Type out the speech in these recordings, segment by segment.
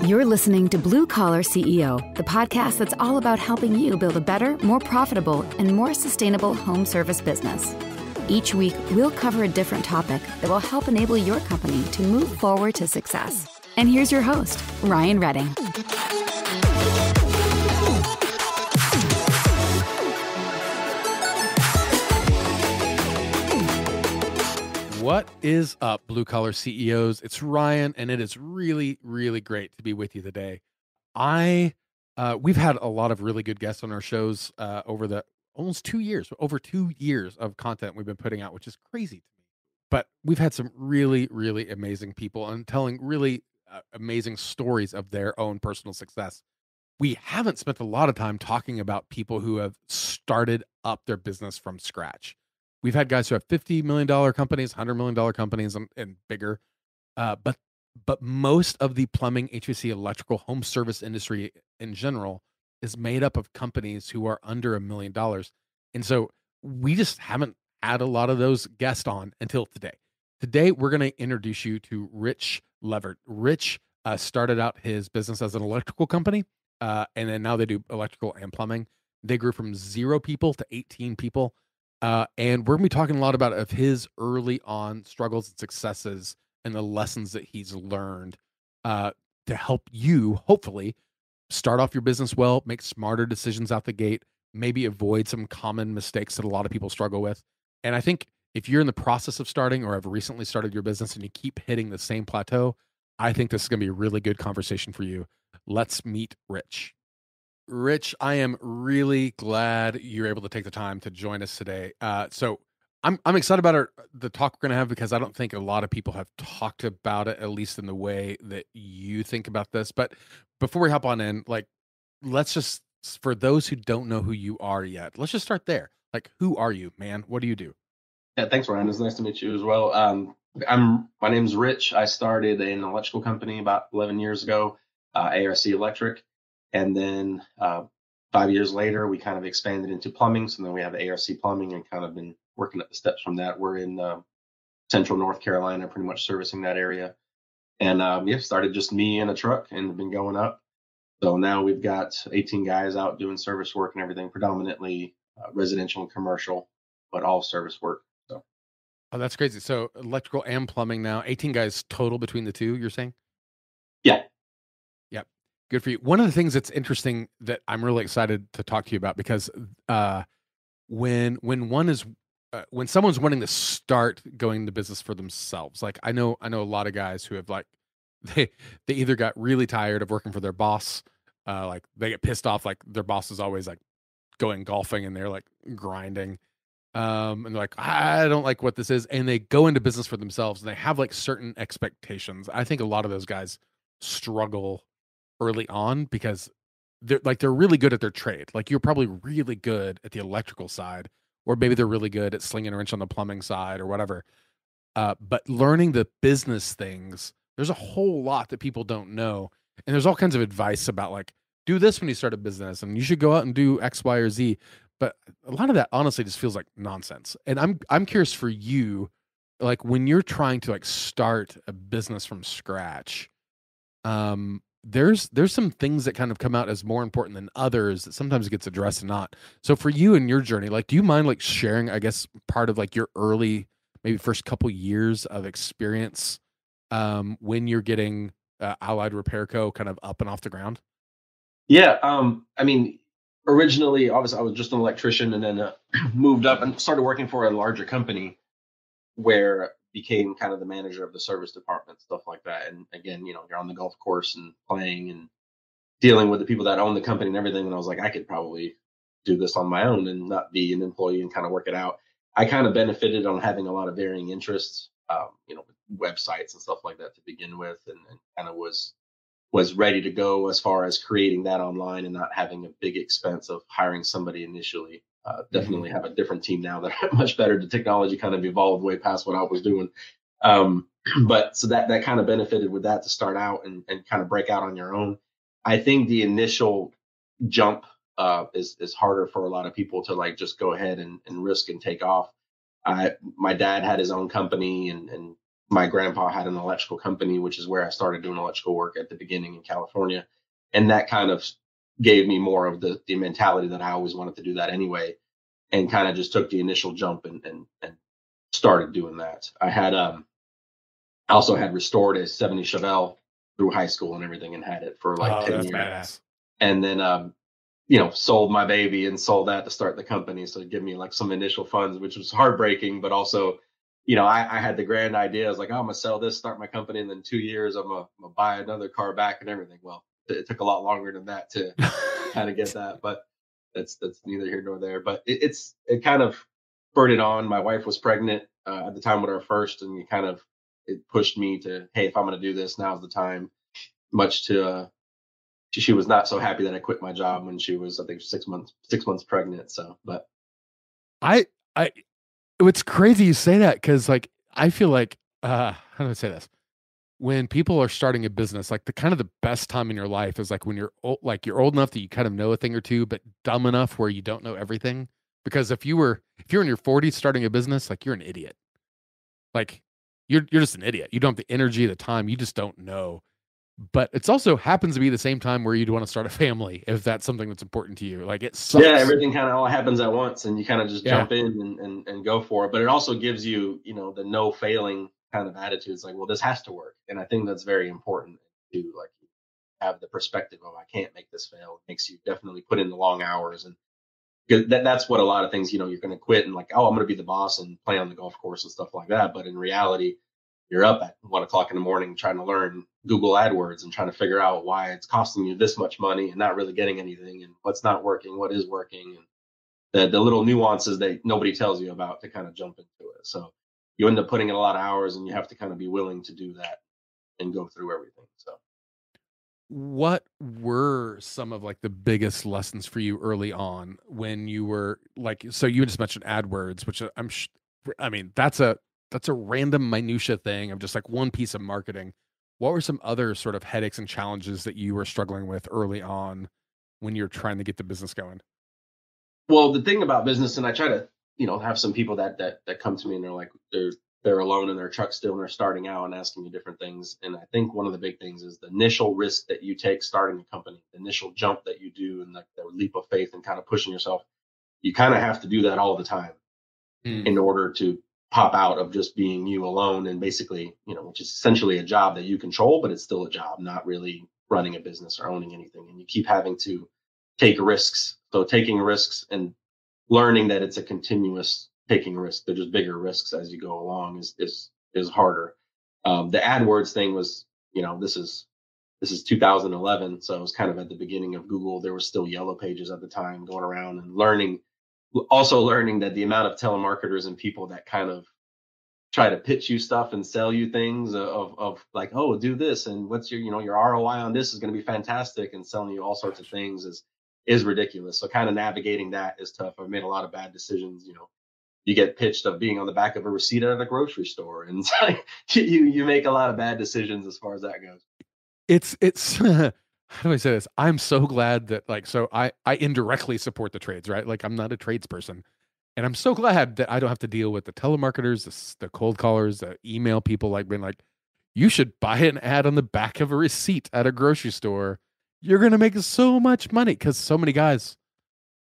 You're listening to Blue Collar CEO, the podcast that's all about helping you build a better, more profitable, and more sustainable home service business. Each week, we'll cover a different topic that will help enable your company to move forward to success. And here's your host, Ryan Redding. What is up, Blue Collar CEOs? It's Ryan, and it is really, really great to be with you today. We've had a lot of really good guests on our shows over the almost 2 years, over 2 years of content we've been putting out, which is crazy to me. But we've had some really, really amazing people and telling really amazing stories of their own personal success. We haven't spent a lot of time talking about people who have started up their business from scratch. We've had guys who have $50 million companies, $100 million companies, and bigger. But most of the plumbing, HVAC, electrical, home service industry in general is made up of companies who are under $1 million. And so we just haven't had a lot of those guests on until today. Today, we're going to introduce you to Rich Levert. Rich started out his business as an electrical company, and then now they do electrical and plumbing. They grew from 0 people to 18 people. And we're going to be talking a lot about of his early on struggles and successes and the lessons that he's learned to help you, hopefully, start off your business well, make smarter decisions out the gate, maybe avoid some common mistakes that a lot of people struggle with. And I think if you're in the process of starting or have recently started your business and you keep hitting the same plateau, I think this is going to be a really good conversation for you. Let's meet Rich. Rich, I am really glad you're able to take the time to join us today. So I'm excited about the talk we're going to have because I don't think a lot of people have talked about it, at least in the way that you think about this. But before we hop on in, let's just, for those who don't know who you are yet, let's just start there. Who are you, man? What do you do? Yeah, thanks, Ryan. It's nice to meet you as well. My name's Rich. I started an electrical company about 11 years ago, ARC Electric. And then 5 years later, we kind of expanded into plumbing. So then we have ARC Plumbing and kind of been working up the steps from that. We're in central North Carolina, pretty much servicing that area. And started just me and a truck and been going up. So now we've got 18 guys out doing service work and everything, predominantly residential and commercial, but all service work. So. Oh, that's crazy. So electrical and plumbing now, 18 guys total between the two, you're saying? Yeah. Good for you. One of the things that's interesting that I'm really excited to talk to you about because when someone's wanting to start going into business for themselves, I know a lot of guys who have they either got really tired of working for their boss, they get pissed off, their boss is always going golfing and they're grinding, and they're like, I don't like what this is, and they go into business for themselves and they have certain expectations. I think a lot of those guys struggle early on because they're really good at their trade. You're probably really good at the electrical side, or maybe they're really good at slinging a wrench on the plumbing side or whatever. But learning the business things, there's a whole lot that people don't know. And there's all kinds of advice about do this when you start a business and you should go out and do X, Y, or Z. But a lot of that honestly just feels like nonsense. And I'm curious for you, when you're trying to start a business from scratch, there's some things that kind of come out as more important than others that sometimes gets addressed and not. So for you and your journey, do you mind sharing, I guess, part of your early, maybe first couple years of experience when you're getting Allied Repair Co. kind of up and off the ground? Yeah. Originally, obviously, I was just an electrician and then moved up and started working for a larger company where became kind of the manager of the service department, stuff like that. And again, you're on the golf course and playing and dealing with the people that own the company and everything. And I was like, I could probably do this on my own and not be an employee and kind of work it out. I kind of benefited on having a lot of varying interests, websites and stuff like that to begin with, and kind of was ready to go as far as creating that online and not having a big expense of hiring somebody initially. Definitely have a different team now that are much better. The technology kind of evolved way past what I was doing. But so that kind of benefited with that to start out and kind of break out on your own. I think the initial jump is harder for a lot of people to just go ahead and risk and take off. My dad had his own company and my grandpa had an electrical company, which is where I started doing electrical work at the beginning in California. And that kind of gave me more of the mentality that I always wanted to do that anyway, and kind of just took the initial jump and started doing that. I also had restored a 70 Chevelle through high school and everything, and had it for like Oh, 10 that's years. badass. And then, sold my baby and sold that to start the company. So it gave me like some initial funds, which was heartbreaking, but also, I had the grand idea. I was like, oh, I'm going to sell this, start my company. And then 2 years, I'm going to buy another car back and everything. Well, it took a lot longer than that to kind of get that, but that's neither here nor there. But it kind of spurred it on. My wife was pregnant at the time with our first, and it pushed me to, hey, if I'm going to do this, now's the time. Much to she was not so happy that I quit my job when she was, I think, 6 months pregnant. So, but I I it's crazy you say that, because like I feel like how do I say this? When people are starting a business, like the best time in your life is like when you're old enough that you kind of know a thing or two, but dumb enough where you don't know everything. Because if you're in your 40s starting a business, like you're an idiot. Like you're just an idiot. You don't have the energy, the time, you just don't know. But it's also happens to be the same time where you'd want to start a family if that's something that's important to you. Like it yeah, sucks. everything kind of all happens at once, and you kind of just Yeah. jump in and go for it. But it also gives you, the no failing kind of attitude. It's like, well, this has to work. And I think that's very important to like have the perspective of, I can't make this fail. It makes you definitely put in the long hours. And because that's what a lot of things, you're going to quit and like, oh, I'm going to be the boss and play on the golf course and stuff like that. But in reality, you're up at 1 o'clock in the morning trying to learn Google AdWords and trying to figure out why it's costing you this much money and not really getting anything, and what's not working, what is working, and the little nuances that nobody tells you about to kind of jump into it. So you end up putting in a lot of hours, and you have to kind of be willing to do that and go through everything. So What were some of like the biggest lessons for you early on when you were like, so you just mentioned AdWords, which I mean, that's a random minutia thing of just like one piece of marketing. What were some other sort of headaches and challenges that you were struggling with early on when you're trying to get the business going? well, the thing about business, and I try to, have some people that come to me and they're like, they're alone in their truck still, and they're starting out and asking me different things. And I think one of the big things is the initial risk that you take starting a company, the initial jump that you do, and like the leap of faith and kind of pushing yourself. You kind of have to do that all the time Mm. in order to pop out of just being you alone, and basically, which is essentially a job that you control, but it's still a job, not really running a business or owning anything. And you keep having to take risks. So taking risks and learning that it's a continuous taking risk. They're just bigger risks as you go along is harder. The AdWords thing was, this is 2011, so it was kind of at the beginning of Google. There were still yellow pages at the time, going around and learning that the amount of telemarketers and people that kind of try to pitch you stuff and sell you things of like, oh, do this, and what's your ROI on this is going to be fantastic, and selling you all sorts of things is ridiculous. So kind of navigating that is tough. I've made a lot of bad decisions. You get pitched of being on the back of a receipt at a grocery store, and it's like you make a lot of bad decisions as far as that goes. It's how do I say this? I'm so glad that like, so I indirectly support the trades, right? Like I'm not a tradesperson. And I'm so glad that I don't have to deal with the telemarketers, the cold callers, the email people like being like, you should buy an ad on the back of a receipt at a grocery store. You're gonna make so much money, because so many guys,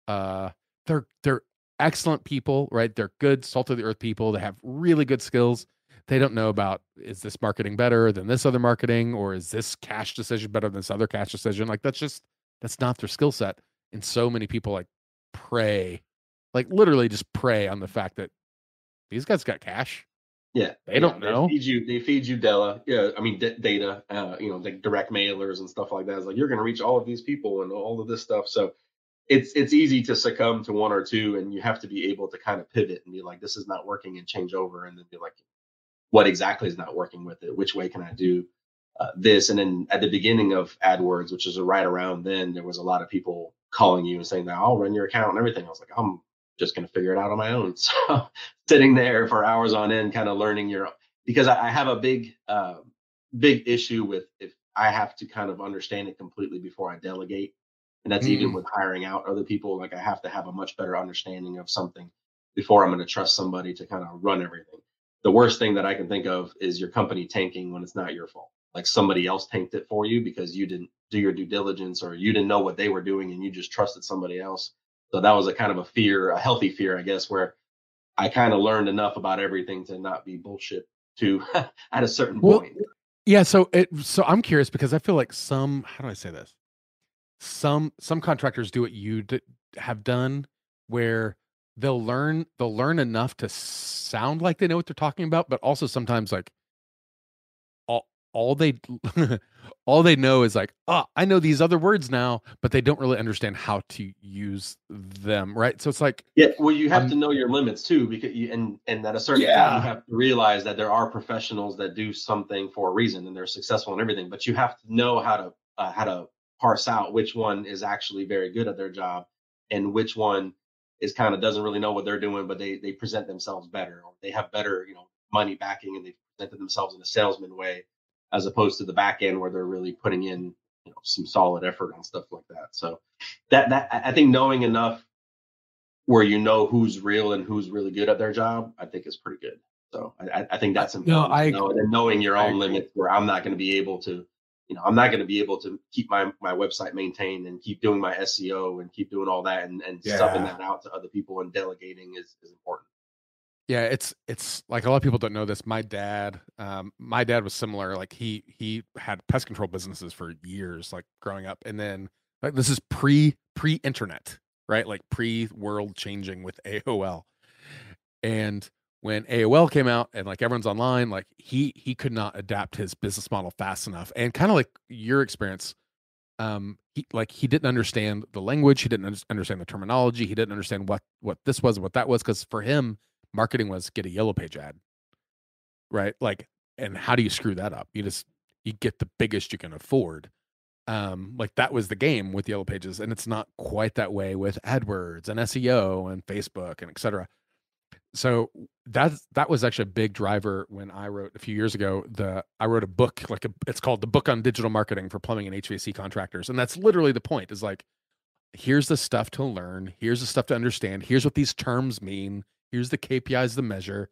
uh, they're excellent people, right? They're good, salt of the earth people. They have really good skills. They don't know about, is this marketing better than this other marketing, or is this cash decision better than this other cash decision? Like that's not their skill set. And so many people like prey, like literally just prey on the fact that these guys got cash. Yeah, They don't know. They feed you Della. Yeah, I mean data. Like direct mailers and stuff like that. It's like you're going to reach all of these people and all of this stuff. So it's easy to succumb to one or two, and you have to be able to kind of pivot and be like, this is not working, and change over, and then be like, what exactly is not working with it? Which way can I do this? And then at the beginning of AdWords, which is right around then, there was a lot of people calling you and saying that I'll run your account and everything. I was like, I'm just going to figure it out on my own. So sitting there for hours on end, kind of learning because I have a big issue with, if I have to kind of understand it completely before I delegate. And that's even Mm. with hiring out other people. Like I have to have a much better understanding of something before I'm going to trust somebody to kind of run everything. the worst thing that I can think of is your company tanking when it's not your fault. Like somebody else tanked it for you because you didn't do your due diligence, or you didn't know what they were doing and you just trusted somebody else. So that was a kind of a fear, a healthy fear, I guess, where I kind of learned enough about everything to not be bullshit to at a certain Well, point. yeah. So I'm curious because I feel like how do I say this? Some contractors do what you have done, where they'll learn enough to sound like they know what they're talking about, but also sometimes like all they all they know is like, oh, I know these other words now, but they don't really understand how to use them, right? So it's like, Yeah, well, you have to I'm know your limits too, because and at a certain point, you yeah, have to realize that there are professionals that do something for a reason and they're successful in everything. But you have to know how to parse out which one is actually very good at their job, and which one is kind of doesn't really know what they're doing, but they present themselves better, or they have better, money backing, and they presented themselves in a salesman way, as opposed to the back end where they're really putting in, some solid effort on stuff like that. So that I think knowing enough where you know who's real and who's really good at their job, I think is pretty good. So I think that's no, important to know, and then knowing your I own agree. limits, where I'm not going to be able to, I'm not going to be able to keep my website maintained and keep doing my SEO and keep doing all that, and subbing Yeah. that out to other people and delegating is important. Yeah, it's like a lot of people don't know this. My dad was similar. Like he had pest control businesses for years, like growing up, and then like this is pre-internet, right? Like pre-world changing with AOL. And when AOL came out and like everyone's online, like he could not adapt his business model fast enough. And kind of like your experience, he didn't understand the language, he didn't understand the terminology, he didn't understand what this was, what that was, because for him, marketing was get a yellow page ad, right? Like, and how do you screw that up? You get the biggest you can afford. Like that was the game with yellow pages, and it's not quite that way with AdWords and SEO and Facebook and etc. So that was actually a big driver when I wrote a few years ago. I wrote a book, it's called The Book on Digital Marketing for Plumbing and HVAC Contractors, and that's literally the point. Is like, here's the stuff to learn, here's the stuff to understand, here's what these terms mean, here's the KPIs to measure,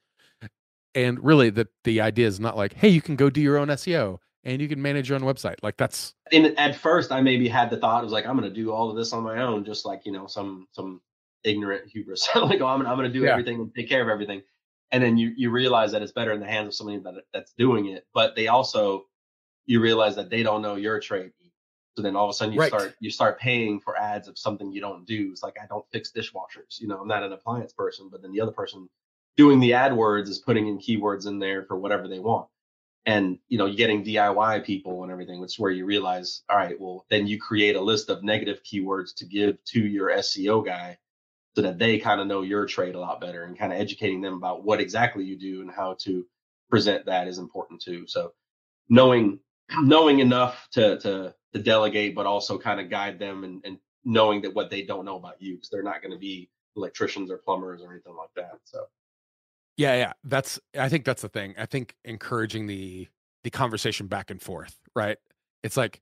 and really the idea is not like, hey, you can go do your own SEO and you can manage your own website. Like that's And at first, I maybe had the thought, it was like, I'm going to do all of this on my own, just like, some ignorant hubris. Like, oh, I'm going to do yeah, everything and take care of everything. And then you realize that it's better in the hands of somebody that's doing it. But they also, you realize that they don't know your trade. So then all of a sudden right. you start paying for ads of something you don't do. It's like, I don't fix dishwashers. I'm not an appliance person, but then the other person doing the AdWords is putting in keywords in there for whatever they want. And you're getting DIY people and everything, which is where you realize, all right, well, then you create a list of negative keywords to give to your SEO guy, so that they kind of know your trade a lot better, and kind of educating them about what exactly you do and how to present that is important too. So knowing knowing enough to delegate, but also kind of guide them, and knowing that what they don't know about you, because they're not going to be electricians or plumbers or anything like that. So Yeah. I think that's the thing. I think encouraging the conversation back and forth, right? It's like,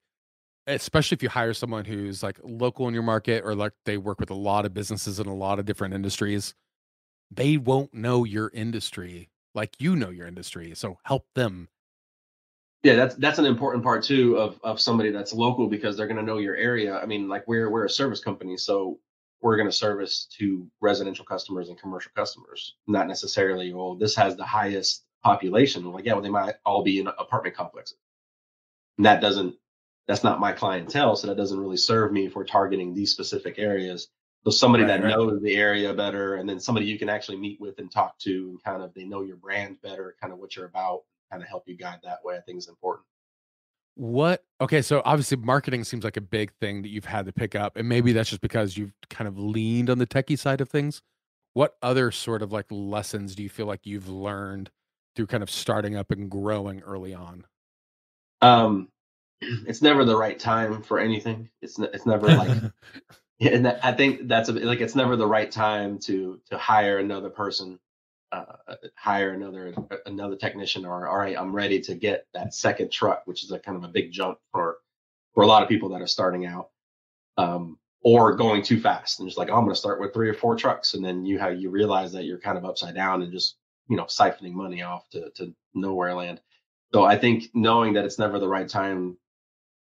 especially if you hire someone who's like local in your market, or like they work with a lot of businesses in a lot of different industries, they won't know your industry like you know your industry. So help them. yeah, that's an important part too of somebody that's local, because they're going to know your area. I mean, like we're a service company, so we're going to service to residential customers and commercial customers, not necessarily, well, this has the highest population. Like, yeah, well, they might all be in apartment complexes, and that's not my clientele, so that doesn't really serve me if we're targeting these specific areas. So somebody Right, that right. knows the area better, and then somebody you can actually meet with and talk to, and kind of they know your brand better, kind of what you're about, kind of help you guide that way, I think is important. Okay, so obviously marketing seems like a big thing that you've had to pick up, and maybe that's just because you've kind of leaned on the techie side of things. What other sort of like lessons do you feel like you've learned through kind of starting up and growing early on? Um, it's never the right time for anything. It's never like, yeah, and I think that's like, it's never the right time to hire another person, hire another technician, or all right, I'm ready to get that second truck, which is a kind of a big jump for a lot of people that are starting out, or going too fast and just like, oh, I'm going to start with 3 or 4 trucks, and then you realize that you're kind of upside down and just siphoning money off to nowhere land. So I think knowing that it's never the right time,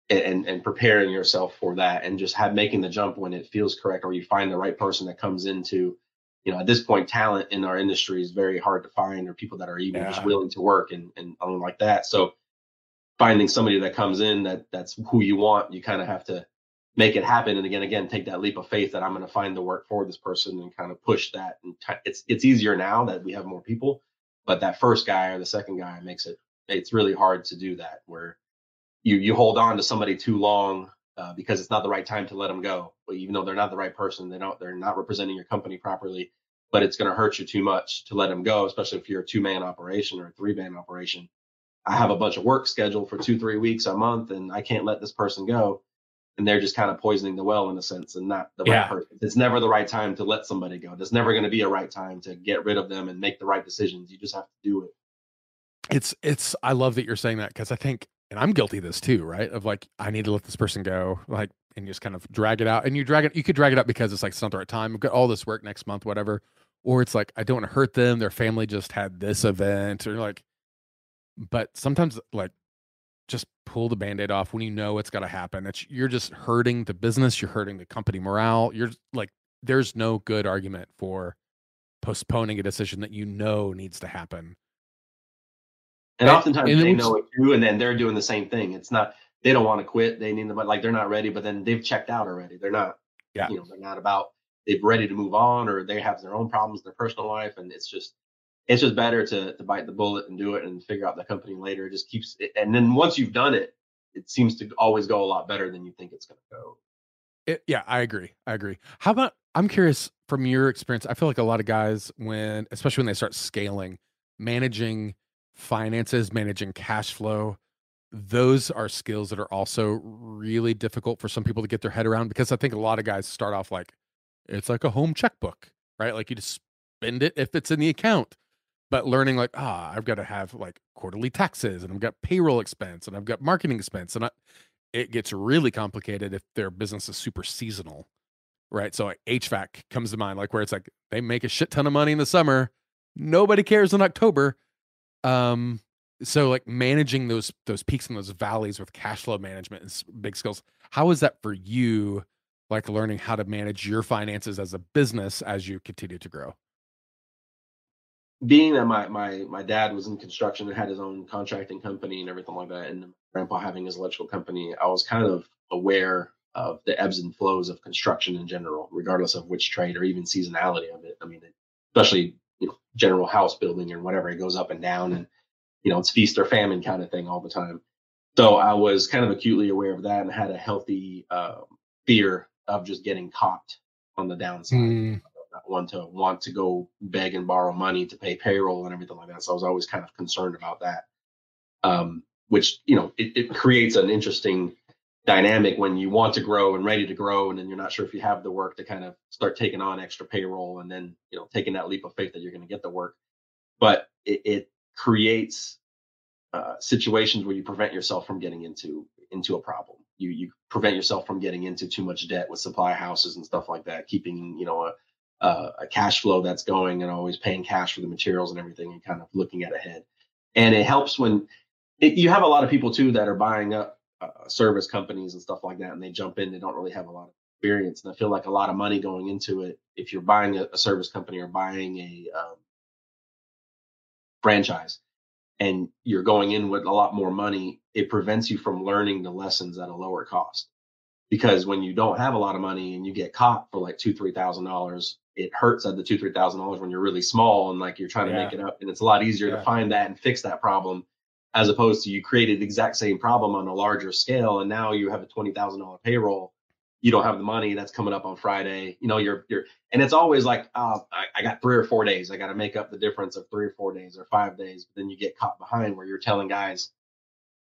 and preparing yourself for that, and just making the jump when it feels correct, or you find the right person that comes into, at this point, talent in our industry is very hard to find, or people that are even just Yeah. willing to work and own like that. So finding somebody that comes in that's who you want, you kind of have to make it happen. And again, take that leap of faith that I'm going to find the work for this person and kind of push that. And it's easier now that we have more people, but that first guy or the second guy it's really hard to do that, where you hold on to somebody too long, because it's not the right time to let them go. But even though they're not the right person, they're not representing your company properly, but it's going to hurt you too much to let them go, especially if you're a 2-man operation or a 3-man operation. I have a bunch of work scheduled for 2-3 weeks a month, and I can't let this person go. And they're just kind of poisoning the well in a sense, and not the right Yeah. person. It's never the right time to let somebody go. There's never going to be a right time to get rid of them and make the right decisions. You just have to do it. I love that you're saying that, because I think, and I'm guilty of this too, right? Of like, I need to let this person go, like, and you just kind of drag it out, and you could drag it out because it's like, it's not the right time. We've got all this work next month, whatever. Or it's like, I don't want to hurt them. Their family just had this event, or like, but sometimes like, just pull the Band-Aid off when you know it's got to happen. You're just hurting the business. You're hurting the company morale. You're like, there's no good argument for postponing a decision that needs to happen. And oftentimes and they know it too, and then they're doing the same thing. It's not, they don't want to quit. They need the, like, they're not ready, but then they've checked out already. They're not, Yeah. they're not about, they're ready to move on, or they have their own problems in their personal life. And it's just better to bite the bullet and do it and figure out the company later. It just keeps it. And then once you've done it, it seems to always go a lot better than you think it's going to go. Yeah, I agree. How about, I'm curious from your experience, I feel like a lot of guys, especially when they start scaling, managing finances, managing cash flow, those are skills that are also really difficult for some people to get their head around, because I think a lot of guys start off like, it's like a home checkbook, right? Like, you just spend it if it's in the account. But learning like, I've got to have like quarterly taxes, and I've got payroll expense, and I've got marketing expense, and it gets really complicated if their business is super seasonal, right? So like HVAC comes to mind, like, where it's like they make a shit ton of money in the summer, nobody cares in October. So like managing those peaks and those valleys with cash flow management is big skills. How is that for you? Like, learning how to manage your finances as a business as you continue to grow. Being that my dad was in construction and had his own contracting company and everything like that, and my grandpa having his electrical company, I was kind of aware of the ebbs and flows of construction in general, regardless of which trade or even seasonality of it. I mean, especially general house building or whatever, it goes up and down, and it's feast or famine kind of thing all the time. So I was kind of acutely aware of that, and had a healthy fear of just getting caught on the downside. Not want to go beg and borrow money to pay payroll and everything like that. So I was always kind of concerned about that. Which, it creates an interesting dynamic when you want to grow and ready to grow, and then you're not sure if you have the work to kind of start taking on extra payroll, and then, taking that leap of faith that you're going to get the work. But it creates situations where you prevent yourself from getting into a problem. You prevent yourself from getting into too much debt with supply houses and stuff like that, keeping, a cash flow that's going, and always paying cash for the materials and everything, and kind of looking at ahead. And it helps when you have a lot of people too that are buying up service companies and stuff like that, and they jump in, they don't really have a lot of experience. And I feel like a lot of money going into it, if you're buying a service company or buying a franchise, and you're going in with a lot more money, it prevents you from learning the lessons at a lower cost. Because when you don't have a lot of money and you get caught for like $2,000-$3,000, it hurts at the $2,000-$3,000 when you're really small and like you're trying to make it up. And it's a lot easier to find that and fix that problem, as opposed to you created the exact same problem on a larger scale, and now you have a $20,000 payroll. You don't have the money that's coming up on Friday. You're and it's always like, I got 3 or 4 days. I got to make up the difference of 3 or 4 days or 5 days. But then you get caught behind where you're telling guys,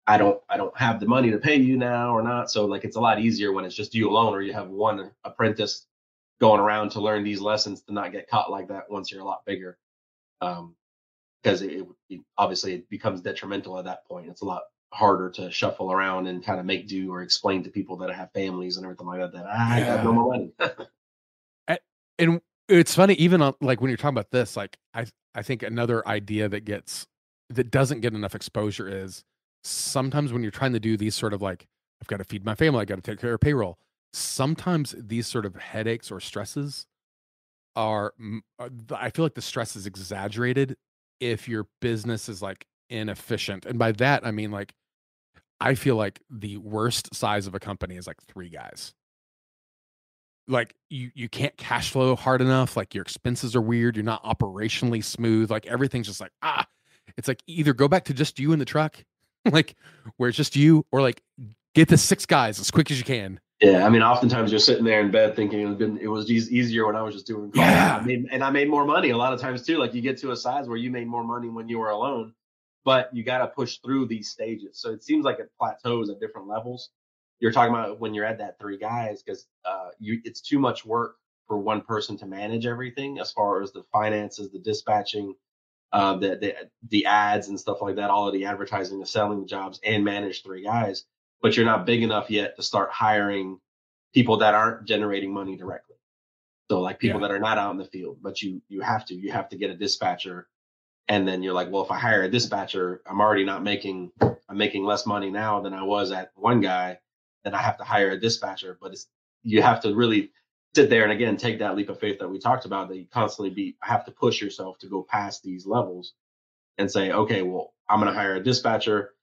I don't have the money to pay you now or not. So like, it's a lot easier when it's just you alone, or you have one apprentice going around to learn these lessons, to not get caught like that once you're a lot bigger. Because it obviously it becomes detrimental at that point. It's a lot harder to shuffle around and kind of make do, or explain to people that have families and everything like that, I got no more money. And It's funny, even on, like, when you're talking about this, like, I think another idea that doesn't get enough exposure is sometimes when you're trying to do these sort of like, I've got to feed my family, I got to take care of payroll. Sometimes these sort of headaches or stresses I feel like the stress is exaggerated if your business is like inefficient. And by that, I mean, like, I feel like the worst size of a company is like 3 guys. Like, you can't cash flow hard enough, like, your expenses are weird, you're not operationally smooth, like, everything's just like, it's like either go back to just you in the truck, like, where it's just you, or like get the 6 guys as quick as you can. Yeah, I mean, oftentimes you're sitting there in bed thinking it was easier when I was just doing calls. Yeah. I made more money a lot of times too. Like, you get to a size where you made more money when you were alone, but you got to push through these stages. So it seems like it plateaus at different levels. You're talking about when you're at that 3 guys, because it's too much work for one person to manage everything, as far as the finances, the dispatching, the ads and stuff like that, all of the advertising, the selling the jobs, and manage 3 guys. But you're not big enough yet to start hiring people that aren't generating money directly. So, like, people Yeah. that are not out in the field, but you have to get a dispatcher. And then you're like, well, if I hire a dispatcher, I'm making less money now than I was at one guy. Then I have to hire a dispatcher. But you have to really sit there and, again, take that leap of faith that we talked about, that you constantly have to push yourself to go past these levels and say, okay, well, I'm going to hire a dispatcher,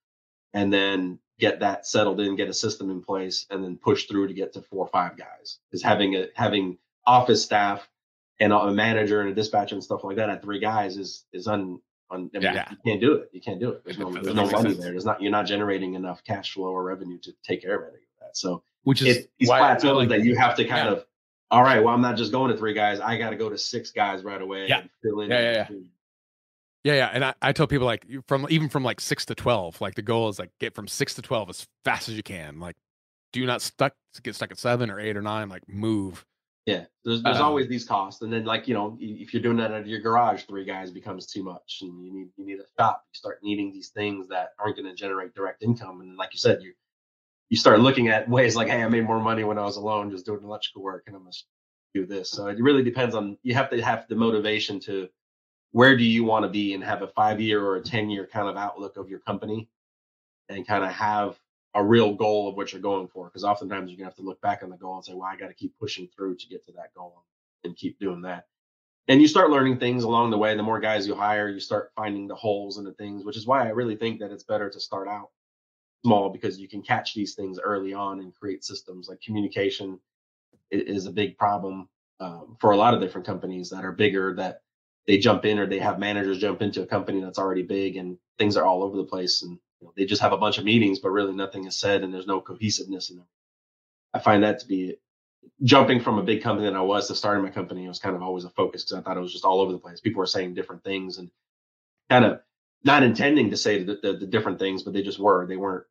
and then get that settled in, get a system in place, and then push through to get to 4 or 5 guys. Because having office staff and a manager and a dispatcher and stuff like that at 3 guys is I mean, Yeah. you can't do it. You can't do it. There's no That makes money sense. there. You're not generating enough cash flow or revenue to take care of any of that. So Which is it's these why I plateaus like, that you have to kind of, all right, well, I'm not just going to 3 guys. I got to go to 6 guys right away and fill in. Yeah. And I tell people, like, even from like 6 to 12, like, the goal is like get from 6 to 12 as fast as you can. Like, do not get stuck at 7 or 8 or 9, like, move. Yeah, there's always these costs, and then, like, if you're doing that out of your garage, 3 guys becomes too much, and you need a shop. You start needing these things that aren't going to generate direct income, and like you said, you start looking at ways like, hey, I made more money when I was alone just doing electrical work, and I'm going to do this. So it really depends on, you have to have the motivation to, where do you want to be, and have a 5-year or a 10-year kind of outlook of your company, and kind of have a real goal of what you're going for. Because oftentimes you're gonna have to look back on the goal and say, well, I got to keep pushing through to get to that goal, and keep doing that. And you start learning things along the way. The more guys you hire, you start finding the holes in the things, which is why I really think that it's better to start out small, because you can catch these things early on and create systems. Like, communication is a big problem for a lot of different companies that are bigger, that they jump in, or they have managers jump into a company that's already big, and things are all over the place, and they just have a bunch of meetings, but really nothing is said, and there's no cohesiveness in them. I find that to be, jumping from a big company that I was to starting my company, it was kind of always a focus, because I thought it was just all over the place. People were saying different things, and kind of not intending to say the different things, but they just were. They weren't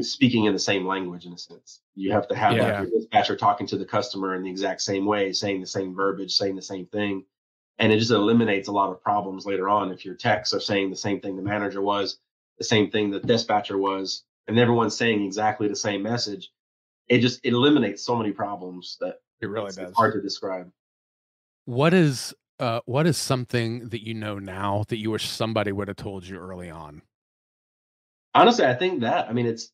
speaking in the same language, in a sense. You have to have like your dispatcher talking to the customer in the exact same way, saying the same verbiage, saying the same thing. And it just eliminates a lot of problems later on. If your techs are saying the same thing the manager was, the same thing the dispatcher was, and everyone's saying exactly the same message, it eliminates so many problems that it really does. It's hard to describe. What is something that you know now that you wish somebody would have told you early on? Honestly, I think that, I mean, it's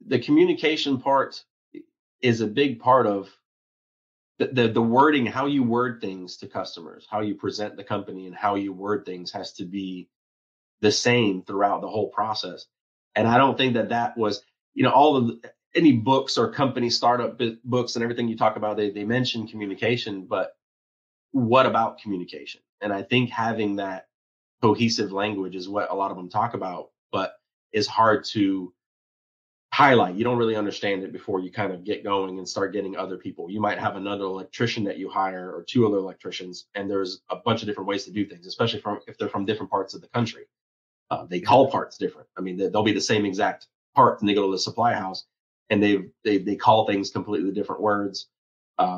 the communication part is a big part of the wording, how you word things to customers, how you present the company, and how you word things has to be the same throughout the whole process. And I don't think that was, all of any books or company startup books and everything you talk about, they mention communication, but what about communication? And I think having that cohesive language is what a lot of them talk about, but is hard to highlight. You don't really understand it before you kind of get going and start getting other people. You might have another electrician that you hire, or 2 other electricians, and there's a bunch of different ways to do things, especially if they're from different parts of the country. They call parts different. I mean, they'll be the same exact part, and they go to the supply house, and they call things completely different words.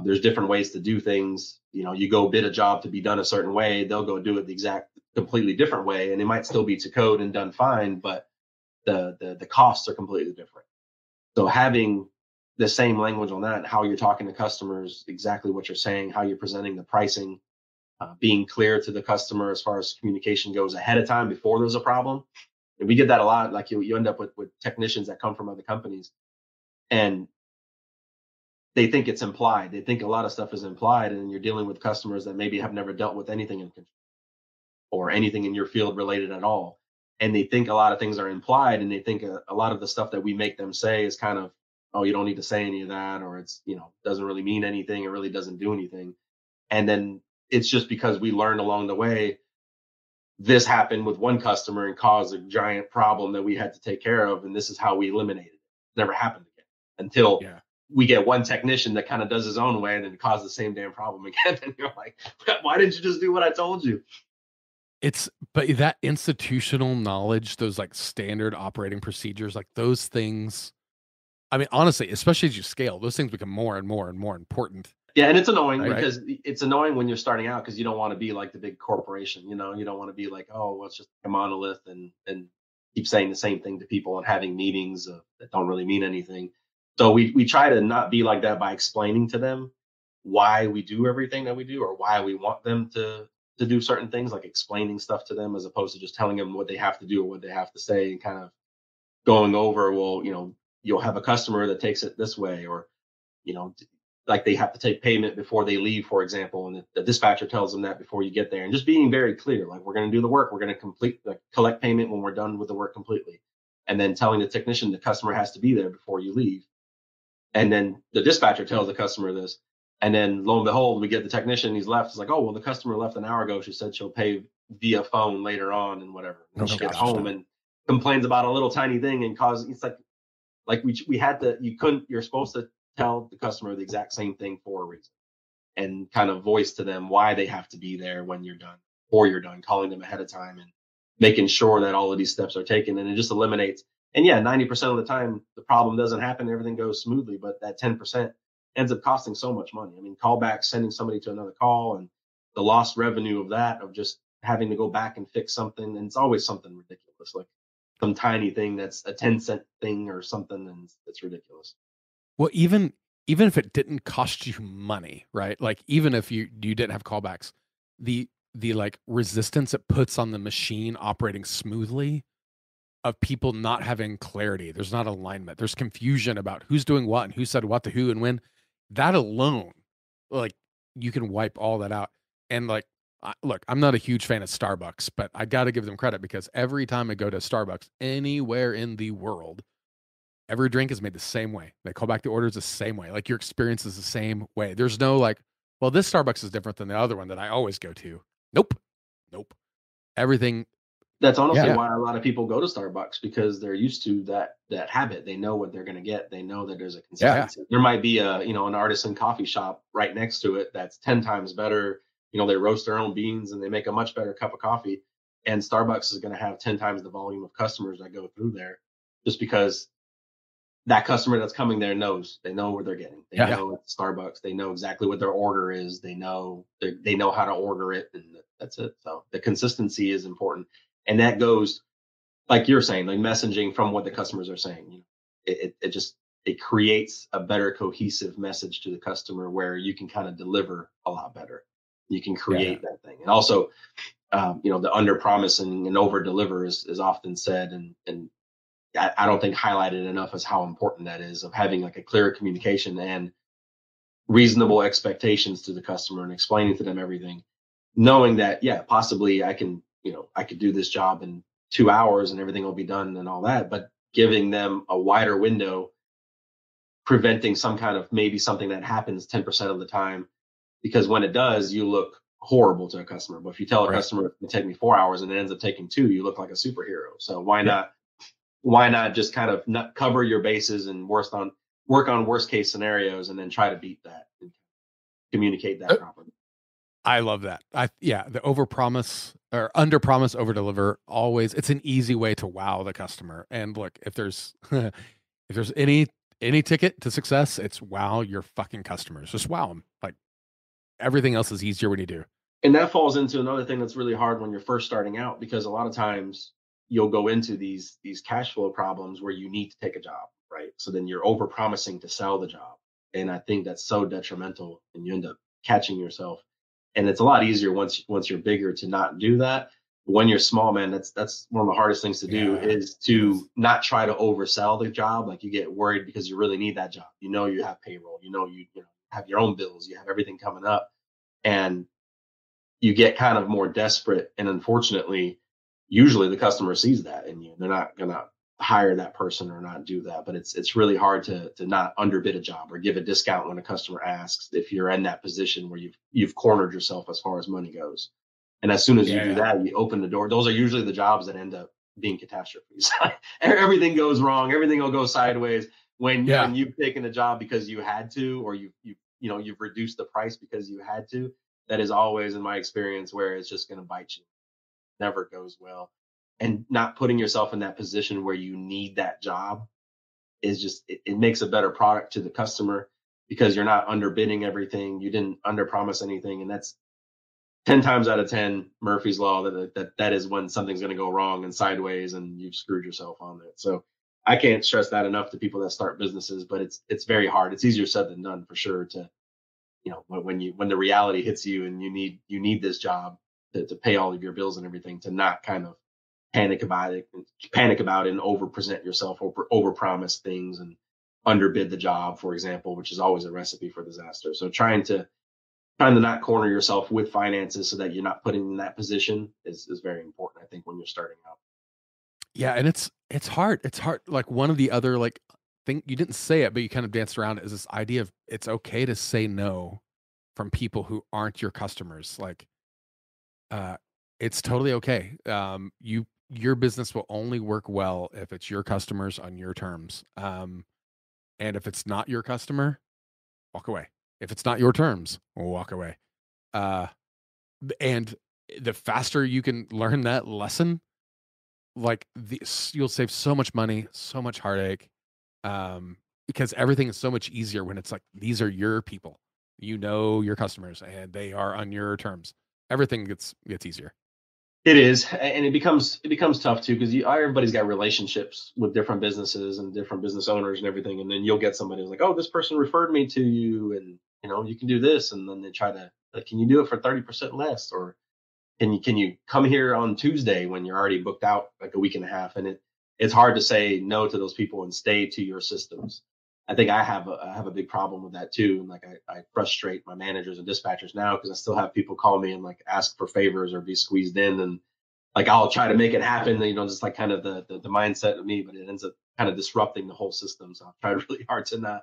There's different ways to do things. You go bid a job to be done a certain way, they'll go do it the exact completely different way, and it might still be to code and done fine, but the costs are completely different. So having the same language on that, how you're talking to customers, exactly what you're saying, how you're presenting the pricing, being clear to the customer as far as communication goes ahead of time before there's a problem. And we get that a lot. Like you end up with technicians that come from other companies, and they think it's implied. They think a lot of stuff is implied, and you're dealing with customers that maybe have never dealt with anything in control or anything in your field related at all. And they think a lot of things are implied, and they think a lot of the stuff that we make them say is kind of, oh, you don't need to say any of that, or it's, doesn't really mean anything. It really doesn't do anything. And then it's just because we learned along the way, this happened with one customer and caused a giant problem that we had to take care of. And this is how we eliminated it. It never happened again until we get one technician that kind of does his own way and then cause the same damn problem again. And you're like, why didn't you just do what I told you? But that institutional knowledge, those like standard operating procedures, like those things, I mean, honestly, especially as you scale, those things become more and more and more important. Yeah, and it's annoying because it's annoying when you're starting out because you don't want to be like the big corporation, you don't want to be like, oh, well, it's just a monolith and keep saying the same thing to people and having meetings that don't really mean anything. So we try to not be like that by explaining to them why we do everything that we do or why we want them to do certain things, like explaining stuff to them as opposed to just telling them what they have to do or what they have to say and kind of going over, well, you'll have a customer that takes it this way, or, like they have to take payment before they leave, for example, and the dispatcher tells them that before you get there, and just being very clear, like we're going to do the work, we're going to collect payment when we're done with the work completely, and then telling the technician the customer has to be there before you leave. And then the dispatcher tells the customer this, and then lo and behold, we get the technician, he's left. It's like, oh, well, the customer left an hour ago. She said she'll pay via phone later on and whatever. And she gets home and complains about a little tiny thing and it's like we had to, you're supposed to tell the customer the exact same thing for a reason and kind of voice to them why they have to be there when you're done, or you're done, calling them ahead of time and making sure that all of these steps are taken. And it just eliminates. And 90% of the time, the problem doesn't happen. Everything goes smoothly, but that 10% ends up costing so much money. I mean, callbacks, sending somebody to another call, and the lost revenue of that, of just having to go back and fix something. And it's always something ridiculous, like some tiny thing that's a 10-cent thing or something, and it's ridiculous. Well, even if it didn't cost you money, right? Like even if you didn't have callbacks, the like resistance it puts on the machine operating smoothly, of people not having clarity. There's not alignment. There's confusion about who's doing what and who said what to who and when. That alone, like you can wipe all that out. And like, look, I'm not a huge fan of Starbucks, but I got to give them credit because every time I go to Starbucks anywhere in the world, every drink is made the same way. They call back the orders the same way. Like your experience is the same way. There's no like, well, this Starbucks is different than the other one that I always go to. Nope. Everything. That's honestly why a lot of people go to Starbucks, because they're used to that habit. They know what they're going to get. They know that there's a consistency. Yeah. There might be an artisan coffee shop right next to it that's 10 times better. They roast their own beans and they make a much better cup of coffee. And Starbucks is going to have 10 times the volume of customers that go through there, just because that customer that's coming there knows. They know what they're getting. They know it's Starbucks. They know exactly what their order is. They know how to order it, and that's it. So the consistency is important. And that goes, like you're saying, like messaging from what the customers are saying. It creates a better cohesive message to the customer where you can kind of deliver a lot better. You can create that thing. And also, the under promise and over deliver is often said, and I don't think highlighted enough as how important that is, of having like a clear communication and reasonable expectations to the customer and explaining to them everything, knowing that, possibly I could do this job in 2 hours and everything will be done and all that, but giving them a wider window, preventing some kind of maybe something that happens 10% of the time, because when it does, you look horrible to a customer. But if you tell a customer it can take me 4 hours and it ends up taking 2, you look like a superhero. So why not just kind of not cover your bases and work on worst case scenarios and then try to beat that and communicate that properly. I love that. The overpromise or underpromise, overdeliver, always, it's an easy way to wow the customer. And look, if there's any ticket to success, it's wow your fucking customers. Just wow them. Like everything else is easier when you do. And that falls into another thing that's really hard when you're first starting out, because a lot of times you'll go into these cash flow problems where you need to take a job, right? So then you're over promising to sell the job. And I think that's so detrimental, and you end up catching yourself. And it's a lot easier once you're bigger to not do that. When you're small, man, that's one of the hardest things to do, Yeah, is it is. to not try to oversell the job. Like, you get worried because you really need that job. You know, you have payroll, you know, have your own bills, you have everything coming up, and you get kind of more desperate. And unfortunately, usually the customer sees that in you. They're not gonna hire that person or not do that. But it's really hard to not underbid a job or give a discount when a customer asks, if you're in that position where you've cornered yourself as far as money goes. And as soon as you do Yeah. that, you open the door. Those are usually the jobs that end up being catastrophes. Everything goes wrong. Everything will go sideways Yeah. when you've taken a job because you had to, or you've reduced the price because you had to. That is always, in my experience, where it's just going to bite you. Never goes well. And not putting yourself in that position where you need that job is just, it makes a better product to the customer, because you're not underbidding everything. You didn't underpromise anything, and that's 10 times out of 10 Murphy's law, that is when something's going to go wrong and sideways, and you've screwed yourself on it. So I can't stress that enough to people that start businesses, but it's very hard. It's easier said than done, for sure, to, when the reality hits you and you need this job to pay all of your bills and everything, to not kind of panic about it and over present yourself, over promise things, and underbid the job, for example, which is always a recipe for disaster. So trying to not corner yourself with finances so that you're not putting in that position is very important, I think, when you're starting out. Yeah, and it's hard. It's hard. Like, one of the other, like, thing, you didn't say it, but you kind of danced around it, is this idea of it's okay to say no from people who aren't your customers. Like, uh, it's totally okay. Your business will only work well if it's your customers on your terms. And if it's not your customer, walk away. If it's not your terms, walk away. Uh, and the faster you can learn that lesson, like, you'll save so much money, so much heartache, because everything is so much easier when it's like, these are your people, your customers, and they are on your terms. Everything gets easier. It is, and it becomes tough too, because everybody's got relationships with different businesses and different business owners and everything, and then you'll get somebody who's like, "Oh, this person referred me to you, and you can do this," and then they try to, like, "Can you do it for 30% less?" Or, can you come here on Tuesday when you're already booked out like a week and a half? And it's hard to say no to those people and stay to your systems. I think I have a big problem with that too. And, like, I frustrate my managers and dispatchers now, because I still have people call me and, like, ask for favors or be squeezed in, and, like, I'll try to make it happen. Just like kind of the mindset of me, but it ends up kind of disrupting the whole system. So I've tried really hard to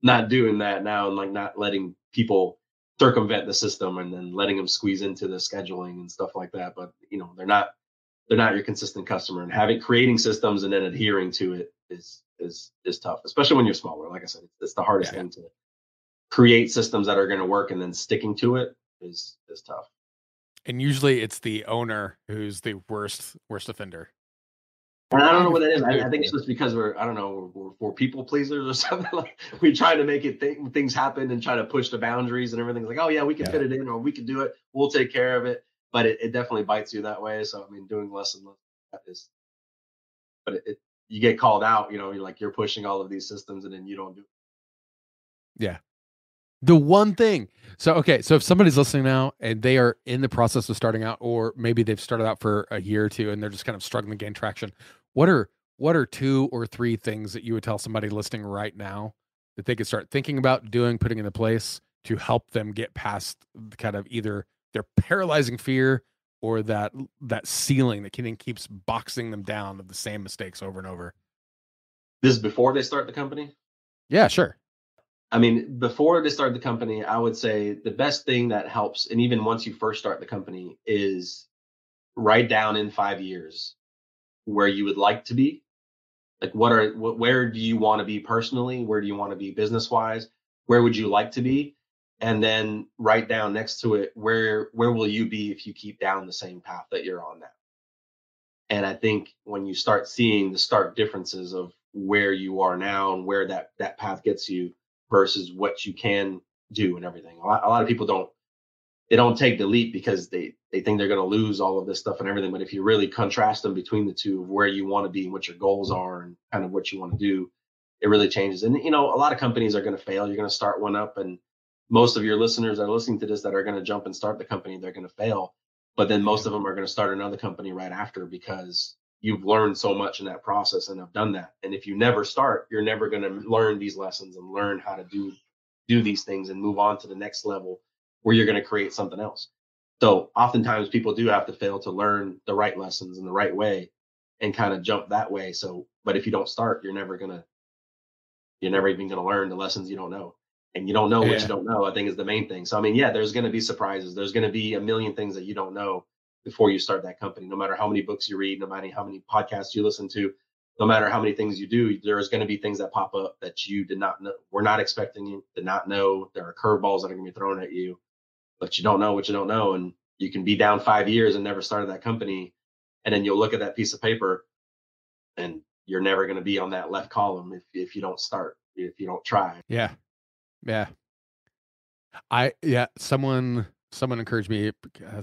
not doing that now, and, like, not letting people circumvent the system and then letting them squeeze into the scheduling and stuff like that. But they're not your consistent customer, and creating systems and then adhering to it is tough, especially when you're smaller. Like I said, it's the hardest Yeah, yeah. thing to create systems that are going to work, and then sticking to it is tough. And usually it's the owner who's the worst offender. And Like, I why don't are know we what that is. doing I think it's this? just because I don't know, we're people pleasers or something. Like, we try to make things happen and try to push the boundaries, and everything's like, "Oh yeah, we can Yeah, fit it in, or we can do it. We'll take care of it." But it definitely bites you that way. So, I mean, doing less and less is, but you get called out. You're like, you're pushing all of these systems, and then you don't do it. yeah. The one thing. So, okay, so if somebody's listening now and they are in the process of starting out, or maybe they've started out for a year or two and they're just kind of struggling to gain traction, what are 2 or 3 things that you would tell somebody listening right now that they could start thinking about doing, putting into place to help them get past kind of either their paralyzing fear, or that ceiling that keeps boxing them down of the same mistakes over and over? This is before they start the company. Yeah, sure. I mean, before they start the company, I would say the best thing that helps, and even once you first start the company, is write down in 5 years where you would like to be. Like, where do you want to be personally? Where do you want to be business wise? Where would you like to be? And then write down next to it, where will you be if you keep down the same path that you're on now? And I think when you start seeing the stark differences of where you are now and where that path gets you versus what you can do and everything, a lot of people don't take the leap because they think they're going to lose all of this stuff and everything. But if you really contrast them between the two, of where you want to be and what your goals are and kind of what you want to do, it really changes. And, a lot of companies are going to fail. You're going to start one up, and most of your listeners that are listening to this that are going to jump and start the company, they're going to fail. But then most of them are going to start another company right after, because you've learned so much in that process and have done that. And if you never start, you're never going to learn these lessons and learn how to do these things and move on to the next level where you're going to create something else. So oftentimes people do have to fail to learn the right lessons in the right way and kind of jump that way. So, but if you don't start, you're never even going to learn the lessons you don't know. And you don't know what you don't know, I think, is the main thing. So, I mean, yeah, there's going to be surprises. There's going to be a million things that you don't know before you start that company. No matter how many books you read, no matter how many podcasts you listen to, no matter how many things you do, there's going to be things that pop up that you did not know, were not expecting, you did not know. There are curveballs that are going to be thrown at you, but you don't know what you don't know. And you can be down 5 years and never started that company. And then you'll look at that piece of paper and you're never going to be on that left column if you don't start, if you don't try. Yeah. Yeah. Someone encouraged me a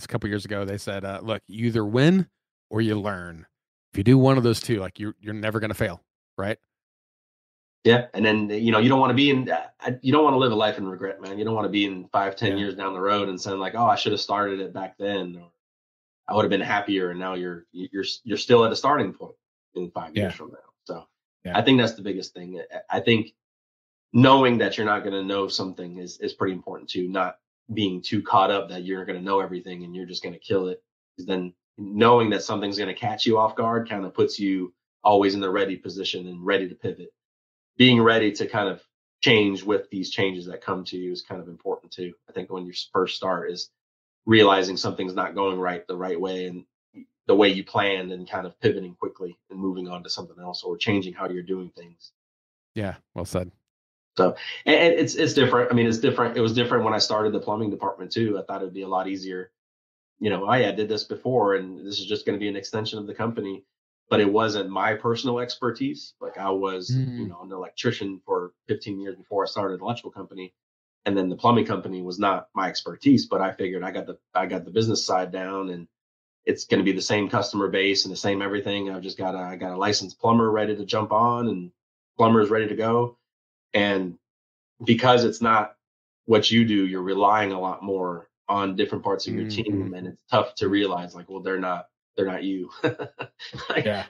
couple years ago. They said, look, you either win or you learn. If you do one of those two, like you're never going to fail. Right. Yeah. And then, you don't want to be you don't want to live a life in regret, man. You don't want to be in 5-10 years down the road and saying like, oh, I should have started it back then, or I would have been happier. And now you're still at a starting point in 5 years from now. So I think that's the biggest thing. I think knowing that you're not going to know something is pretty important too. Not being too caught up that you're going to know everything and you're just going to kill it. Because then knowing that something's going to catch you off guard kind of puts you always in the ready position and ready to pivot. Being ready to kind of change with these changes that come to you is kind of important too. I think when you first start is realizing something's not going the right way and the way you planned, and kind of pivoting quickly and moving on to something else or changing how you're doing things. Yeah. Well said. So, and it's different. I mean, it's different. It was different when I started the plumbing department too. I thought it'd be a lot easier. I did this before, and this is just going to be an extension of the company. But it wasn't my personal expertise. Like I was, an electrician for 15 years before I started an electrical company, and then the plumbing company was not my expertise. But I figured I got the business side down, and it's going to be the same customer base and the same everything. I got a licensed plumber ready to jump on, and plumbers ready to go. And because it's not what you do, you're relying a lot more on different parts of your team, and it's tough to realize like, well, they're not you. And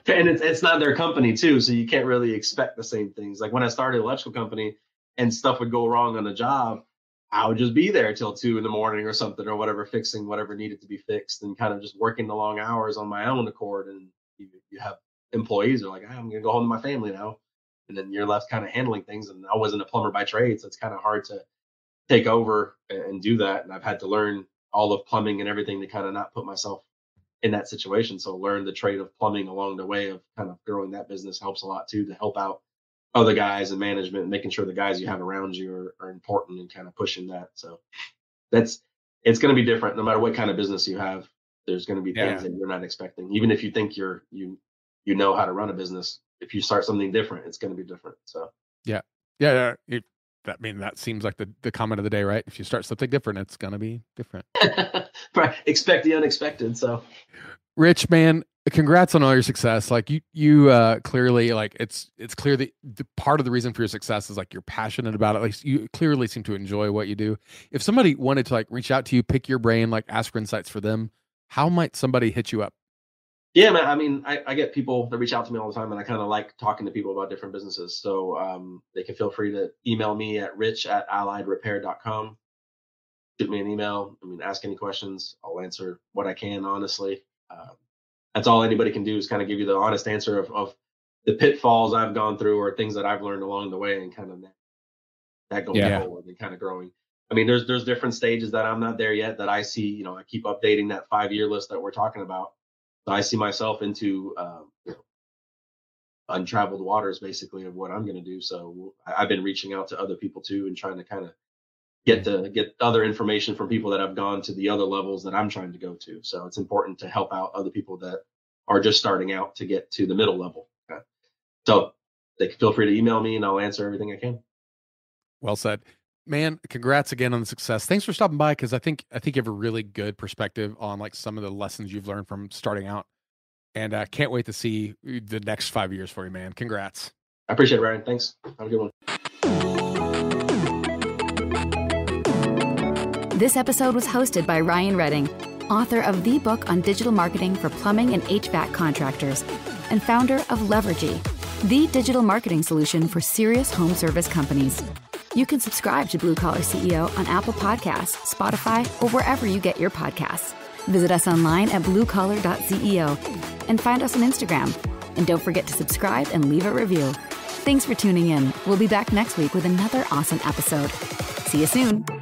it's not their company too, so you can't really expect the same things. Like when I started an electrical company and stuff would go wrong on the job, I would just be there till 2 a.m. or something, or whatever, fixing whatever needed to be fixed, and kind of just working the long hours on my own accord. And you have employees who are like, I'm gonna go home to my family now. And then you're left kind of handling things. And I wasn't a plumber by trade, so it's kind of hard to take over and do that. And I've had to learn all of plumbing and everything to kind of not put myself in that situation. So learn the trade of plumbing along the way of kind of growing that business helps a lot too, to help out other guys and management, and making sure the guys you have around you are important and kind of pushing that. So it's going to be different no matter what kind of business you have. There's going to be things that you're not expecting. Even if you think you know how to run a business, if you start something different, it's going to be different. So that seems like the comment of the day, right? If you start something different, it's going to be different. Expect the unexpected. So, Rich, man, congrats on all your success. Like you clearly, like it's clear that the part of the reason for your success is like you're passionate about it. Like you clearly seem to enjoy what you do. If somebody wanted to like reach out to you, pick your brain, like ask for insights for them, how might somebody hit you up? Yeah, man. I mean, I get people that reach out to me all the time, and I kind of like talking to people about different businesses. So they can feel free to email me at rich@alliedrepair.com. Shoot me an email. I mean, ask any questions. I'll answer what I can, honestly. That's all anybody can do, is kind of give you the honest answer of the pitfalls I've gone through or things that I've learned along the way, and kind of that going forward and kind of growing. I mean, there's different stages that I'm not there yet that I see. I keep updating that 5-year list that we're talking about. So I see myself into untraveled waters, basically, of what I'm going to do. So I've been reaching out to other people too, and trying to kind of get other information from people that have gone to the other levels that I'm trying to go to. So it's important to help out other people that are just starting out to get to the middle level. Okay? So they can feel free to email me, and I'll answer everything I can. Well said. Man, congrats again on the success. Thanks for stopping by, because I think you have a really good perspective on like some of the lessons you've learned from starting out, and I can't wait to see the next 5 years for you, man. Congrats. I appreciate it, Ryan. Thanks. Have a good one. This episode was hosted by Ryan Redding, author of the book on digital marketing for plumbing and HVAC contractors, and founder of Levergy, the digital marketing solution for serious home service companies. You can subscribe to Blue Collar CEO on Apple Podcasts, Spotify, or wherever you get your podcasts. Visit us online at BlueCollar.CEO and find us on Instagram. And don't forget to subscribe and leave a review. Thanks for tuning in. We'll be back next week with another awesome episode. See you soon.